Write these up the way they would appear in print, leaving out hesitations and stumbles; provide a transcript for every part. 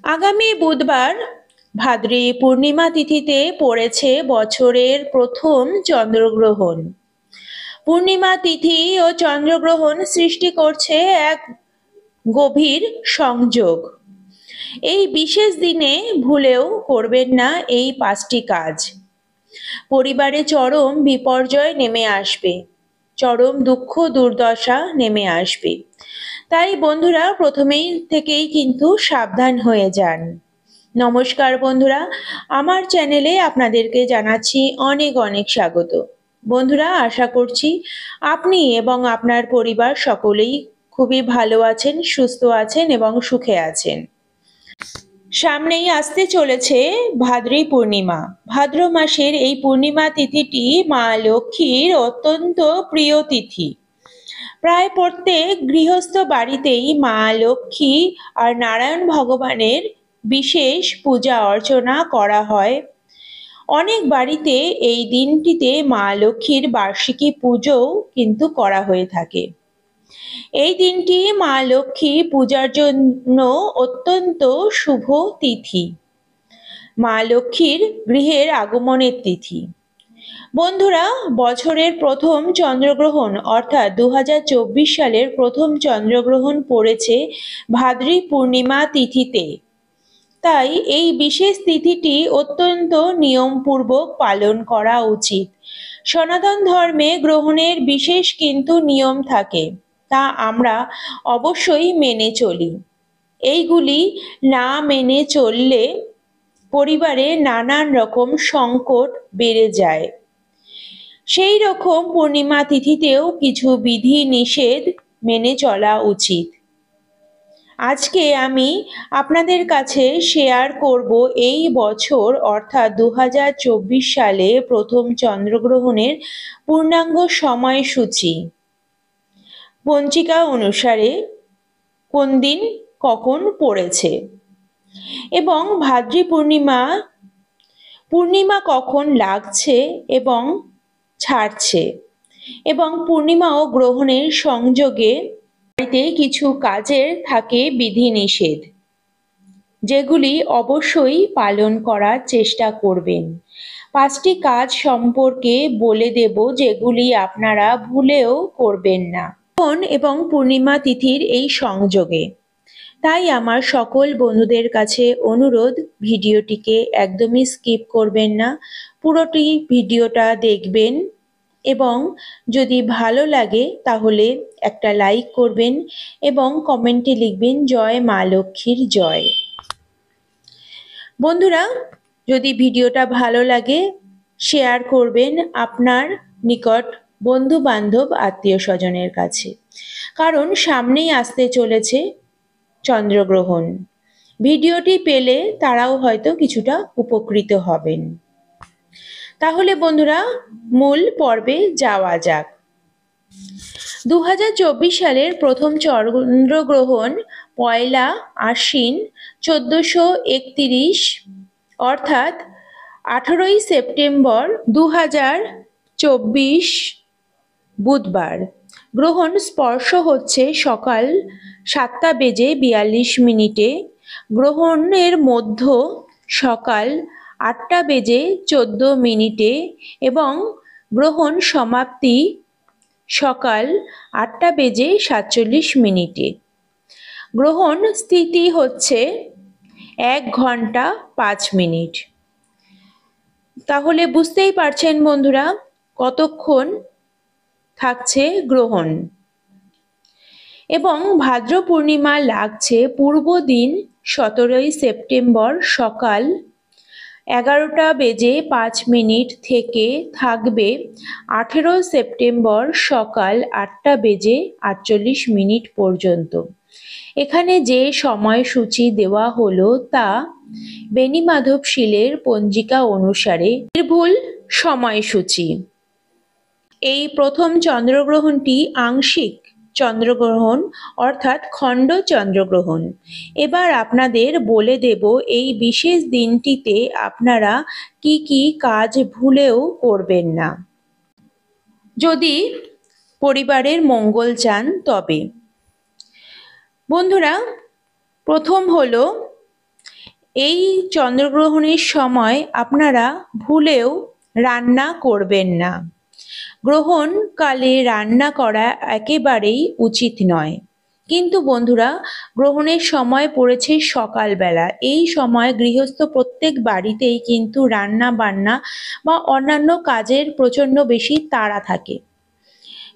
আগামী বুধবার ভাদ্রী পূর্ণিমা তিথিতে পড়েছে বছরের প্রথম চন্দ্রগ্রহণ। পূর্ণিমা তিথি ও চন্দ্রগ্রহণ সৃষ্টি করছে এক গভীর সংযোগ। এই বিশেষ দিনে ভুলেও করবেন না এই 5টি কাজ। পরিবারে চরম বিপর্যয় নেমে আসবে, চরম দুঃখ দুর্দশা নেমে আসবে। তাই বন্ধুরা প্রথমেই থেকেই কিন্তু সাবধান হয়ে যান। নমস্কার বন্ধুরা, আমার চ্যানেলে আপনাদেরকে জানাচ্ছি অনেক অনেক স্বাগত। বন্ধুরা, আশা করছি আপনি এবং আপনার পরিবার সকলেই খুবই ভালো আছেন, সুস্থ আছেন এবং সুখে আছেন। সামনেই আসতে চলেছে ভাদ্রী পূর্ণিমা। ভাদ্র মাসের এই পূর্ণিমা তিথিটি মা লক্ষ্মীর অত্যন্ত প্রিয় তিথি। প্রায় প্রত্যেক গৃহস্থ বাড়িতেই মা লক্ষ্মী আর নারায়ণ ভগবানের বিশেষ পূজা অর্চনা করা হয়। অনেক বাড়িতে এই দিনটিতে মা লক্ষ্মীর বার্ষিকী পুজোও কিন্তু করা হয়ে থাকে। এই দিনটি মা লক্ষ্মী পূজার জন্য অত্যন্ত শুভ তিথি, মা লক্ষ্মীর গৃহের আগমনের তিথি। বন্ধুরা, বছরের প্রথম চন্দ্রগ্রহণ অর্থাৎ 2024 সালের প্রথম চন্দ্রগ্রহণ পড়েছে ভাদ্রী পূর্ণিমা তিথিতে। তাই এই বিশেষ তিথিটি অত্যন্ত নিয়মপূর্বক পালন করা উচিত। সনাতন ধর্মে গ্রহণের বিশেষ কিন্তু নিয়ম থাকে, তা আমরা অবশ্যই মেনে চলি। এইগুলি না মেনে চললে পরিবারে নানান রকম সংকট বেড়ে যায়। সেই রকম পূর্ণিমা তিথিতেও কিছু বিধি নিষেধ মেনে চলা উচিত। আজকে আমি আপনাদের কাছে শেয়ার করব এই বছর অর্থাৎ 2024 সালে প্রথম চন্দ্রগ্রহণের পূর্ণাঙ্গ সময়সূচি। পঞ্জিকা অনুসারে কোন দিন কখন পড়েছে এবং ভাদ্রী পূর্ণিমা কখন লাগছে এবং ছাড়ছে, এবং পূর্ণিমা ও গ্রহণের সংযোগে বাড়িতে কিছু কাজের থাকে বিধিনিষেধ, যেগুলি অবশ্যই পালন করার চেষ্টা করবেন। 5টি কাজ সম্পর্কে বলে দেব, যেগুলি আপনারা ভুলেও করবেন না এবং পূর্ণিমা তিথির এই সংযোগে। তাই আমার সকল বন্ধুদের কাছে অনুরোধ, ভিডিওটিকে একদমই স্কিপ করবেন না, পুরোটি ভিডিওটা দেখবেন এবং যদি ভালো লাগে তাহলে একটা লাইক করবেন এবং কমেন্টে লিখবেন জয় মা লক্ষ্মীর জয়। বন্ধুরা, যদি ভিডিওটা ভালো লাগে শেয়ার করবেন আপনার নিকট বন্ধু বান্ধব আত্মীয় স্বজনের কাছে, কারণ সামনেই আসতে চলেছে চন্দ্রগ্রহণ। ভিডিওটি পেলে তারাও হয়তো কিছুটা উপকৃত হবেন। তাহলে বন্ধুরা, মূল পর্বে যাওয়া যাক। 2024 সালের প্রথম চন্দ্রগ্রহণ পয়লা আশ্বিন 1431 অর্থাৎ 18ই সেপ্টেম্বর 2024 বুধবার। গ্রহণ স্পর্শ হচ্ছে সকাল 7:42 গ্রহণের মধ্য সকাল 8:14 এবং গ্রহণ সমাপ্তি সকাল 8:47। গ্রহণ স্থিতি হচ্ছে 1 ঘন্টা 5 মিনিট। তাহলে বুঝতেই পারছেন বন্ধুরা কতক্ষণ থাকছে গ্রহণ। এবং ভাদ্র পূর্ণিমা লাগছে পূর্ব দিন 17ই সেপ্টেম্বর সকাল 11:05 থেকে থাকবে 18 সেপ্টেম্বর সকাল 8:48 পর্যন্ত। এখানে যে সময়সূচি দেওয়া হলো তা বেণীমাধব শীলের পঞ্জিকা অনুসারে নির্ভুল সময়সূচি। এই প্রথম চন্দ্রগ্রহণটি আংশিক চন্দ্রগ্রহণ অর্থাৎ খণ্ড চন্দ্রগ্রহণ। এবার আপনাদের বলে দেব এই বিশেষ দিনটিতে আপনারা কি কি কাজ ভুলেও করবেন না, যদি পরিবারের মঙ্গল চান তবে। বন্ধুরা, প্রথম হলো এই চন্দ্রগ্রহণের সময় আপনারা ভুলেও রান্না করবেন না। গ্রহণকালে রান্না করা একেবারেই উচিত নয়। কিন্তু বন্ধুরা, গ্রহণের সময় পড়েছে সকালবেলা। এই সময় গৃহস্থ প্রত্যেক বাড়িতেই কিন্তু রান্না বান্না বা অন্যান্য কাজের প্রচণ্ড বেশি তাড়া থাকে।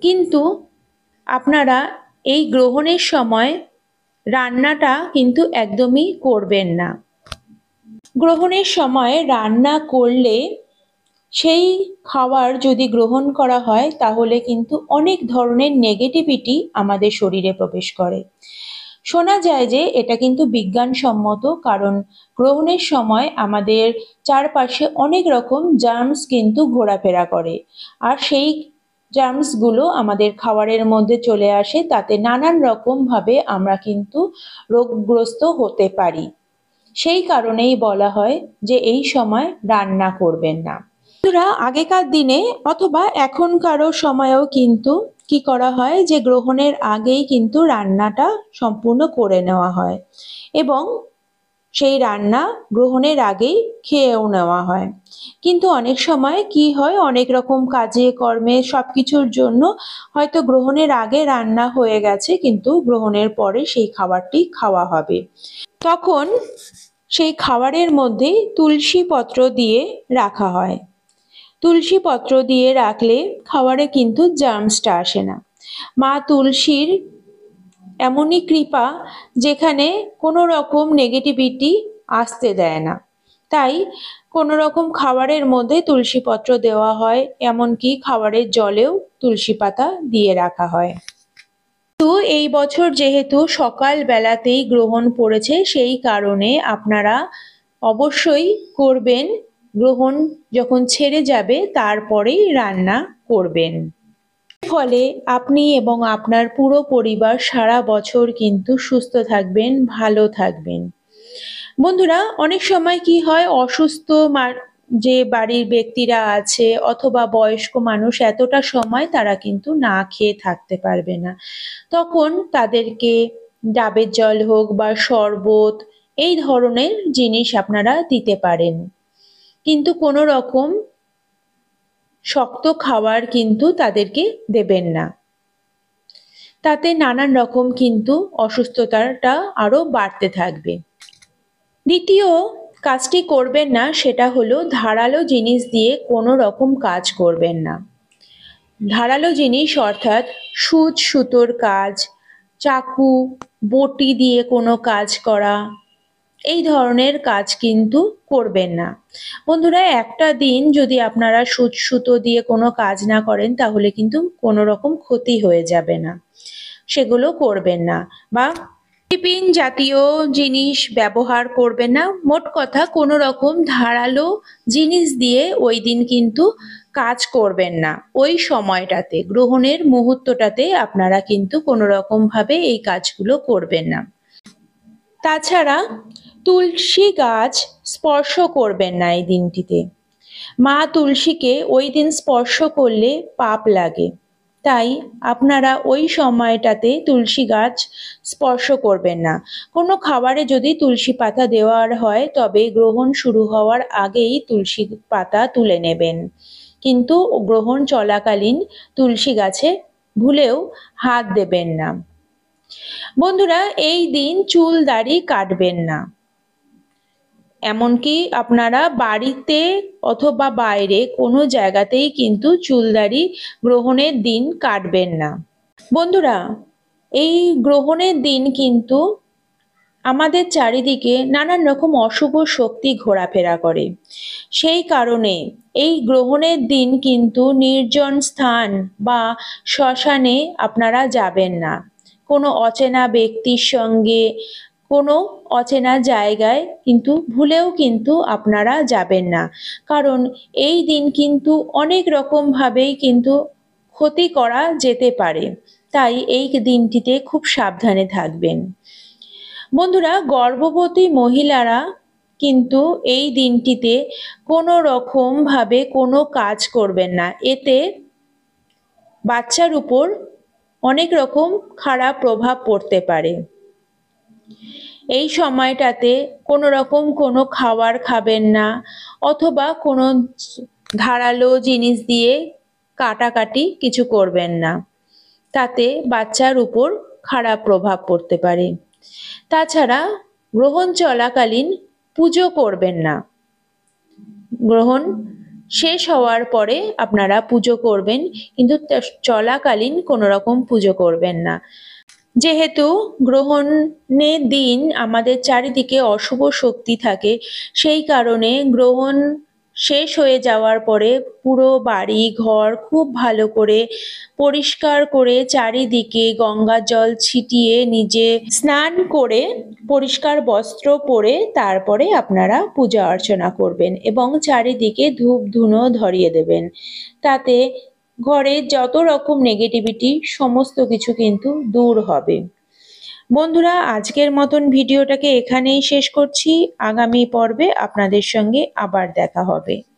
কিন্তু আপনারা এই গ্রহণের সময় রান্নাটা কিন্তু একদমই করবেন না। গ্রহণের সময় রান্না করলে সেই খাবার যদি গ্রহণ করা হয় তাহলে কিন্তু অনেক ধরনের নেগেটিভিটি আমাদের শরীরে প্রবেশ করে। শোনা যায় যে এটা কিন্তু বিজ্ঞানসম্মত, কারণ গ্রহণের সময় আমাদের চারপাশে অনেক রকম জার্মস কিন্তু ঘোরাফেরা করে, আর সেই জার্মসগুলো আমাদের খাবারের মধ্যে চলে আসে, তাতে নানান রকমভাবে আমরা কিন্তু রোগগ্রস্ত হতে পারি। সেই কারণেই বলা হয় যে এই সময় রান্না করবেন না। বন্ধুরা, আগেকার দিনে অথবা এখনকারও সময়েও কিন্তু কি করা হয় যে গ্রহণের আগেই কিন্তু রান্নাটা সম্পূর্ণ করে নেওয়া হয় এবং সেই রান্না গ্রহণের আগেই খেয়েও নেওয়া হয়। কিন্তু অনেক সময় কি হয়, অনেক রকম কাজে কর্মে সবকিছুর জন্য হয়তো গ্রহণের আগে রান্না হয়ে গেছে, কিন্তু গ্রহণের পরে সেই খাবারটি খাওয়া হবে। তখন সেই খাবারের মধ্যে তুলসী পত্র দিয়ে রাখা হয়। তুলসী পত্র দিয়ে রাখলে খাবারে কিন্তু জার্মসটা আসে না। মা তুলসীর এমনই কৃপা যেখানে কোনো রকম নেগেটিভিটি আসতে দেয় না। তাই কোনো রকম খাবারের মধ্যে তুলসী পত্র দেওয়া হয়, এমনকি খাবারের জলেও তুলসী পাতা দিয়ে রাখা হয়। তো এই বছর যেহেতু সকাল বেলাতেই গ্রহণ পড়েছে, সেই কারণে আপনারা অবশ্যই করবেন, গ্রহণ যখন ছেড়ে যাবে তারপরেই রান্না করবেন। ফলে আপনি এবং আপনার পুরো পরিবার সারা বছর কিন্তু সুস্থ থাকবেন, ভালো থাকবেন। বন্ধুরা, অনেক সময় কি হয়, অসুস্থ যে বাড়ির ব্যক্তিরা আছে অথবা বয়স্ক মানুষ, এতটা সময় তারা কিন্তু না খেয়ে থাকতে পারবে না। তখন তাদেরকে ডাবের জল হোক বা শরবত এই ধরনের জিনিস আপনারা দিতে পারেন, কিন্তু কোনো রকম শক্ত খাবার কিন্তু তাদেরকে দেবেন না। তাতে নানান রকম কিন্তু অসুস্থতাটা আরো বাড়তে থাকবে। দ্বিতীয় কাজটি করবেন না, সেটা হলো ধারালো জিনিস দিয়ে কোনো রকম কাজ করবেন না। ধারালো জিনিস অর্থাৎ সূচ সুতোর কাজ, চাকু বটি দিয়ে কোনো কাজ করা, এই ধরনের কাজ কিন্তু করবেন না। বন্ধুরা, একটা দিন যদি আপনারা সূচ সুতো দিয়ে কোনো কাজ না করেন তাহলে কিন্তু কোনো রকম ক্ষতি হয়ে যাবে না, সেগুলো করবেন না। বা টিফিন জাতীয় জিনিস ব্যবহার করবেন না। মোট কথা, কোনো রকম ধারালো জিনিস দিয়ে ওই দিন কিন্তু কাজ করবেন না। ওই সময়টাতে, গ্রহণের মুহূর্তটাতে আপনারা কিন্তু কোনো রকম ভাবে এই কাজগুলো করবেন না। তাছাড়া তুলসী গাছ স্পর্শ করবেন না এই দিনটিতে। মা তুলসীকে ওই দিন স্পর্শ করলে পাপ লাগে, তাই আপনারা ওই সময়টাতে তুলসী গাছ স্পর্শ করবেন না। কোনো খাবারে যদি তুলসী পাতা দেওয়ার হয় তবে গ্রহণ শুরু হওয়ার আগেই তুলসী পাতা তুলে নেবেন, কিন্তু গ্রহণ চলাকালীন তুলসী গাছে ভুলেও হাত দেবেন না। বন্ধুরা, এই দিন চুল দাড়ি কাটবেন না। এমনকি আপনারা বাড়িতে অথবা বাইরে কোনো জায়গাতেই কিন্তু চুল দাড়ি গ্রহণের দিন কাটবেন না। বন্ধুরা, এই গ্রহণের দিন কিন্তু আমাদের চারিদিকে নানান রকম অশুভ শক্তি ঘোরাফেরা করে। সেই কারণে এই গ্রহণের দিন কিন্তু নির্জন স্থান বা শ্মশানে আপনারা যাবেন না। কোনো অচেনা ব্যক্তির সঙ্গে কোনো অচেনা জায়গায় কিন্তু ভুলেও কিন্তু আপনারা যাবেন না, কারণ এই দিন কিন্তু অনেক রকমভাবেই কিন্তু ক্ষতি করা যেতে পারে। তাই এই দিনটিতে খুব সাবধানে থাকবেন। বন্ধুরা, গর্ভবতী মহিলারা কিন্তু এই দিনটিতে কোনো রকমভাবে কোনো কাজ করবেন না। এতে বাচ্চার উপর অনেক রকম খারাপ প্রভাব পড়তে পারে। এই সময়টাতে কোনো রকম কোনো খাবার খাবেন না, অথবা কোনো ধারালো জিনিস দিয়ে কাটাকাটি কিছু করবেন না, তাতে বাচ্চার উপর খারাপ প্রভাব পড়তে পারে। তাছাড়া গ্রহণ চলাকালীন পুজো করবেন না। গ্রহণ শেষ হওয়ার পরে আপনারা পুজো করবেন, কিন্তু চলাকালীন কোনো রকম পুজো করবেন না। যেহেতু গ্রহণের দিন আমাদের চারিদিকে অশুভ শক্তি থাকে, সেই কারণে গ্রহণ শেষ হয়ে যাওয়ার পরে পুরো বাড়ি ঘর খুব ভালো করে পরিষ্কার করে চারিদিকে গঙ্গা জল ছিটিয়ে নিজে স্নান করে পরিষ্কার বস্ত্র পরে তারপরে আপনারা পূজা অর্চনা করবেন এবং চারিদিকে ধূপ ধুনো ধরিয়ে দেবেন। তাতে ঘরে যত রকম নেগেটিভিটি সমস্ত কিছু কিন্তু দূর হবে। বন্ধুরা, আজকের মতন ভিডিওটাকে এখানেই শেষ করছি। আগামী পর্বে আপনাদের সঙ্গে আবার দেখা হবে।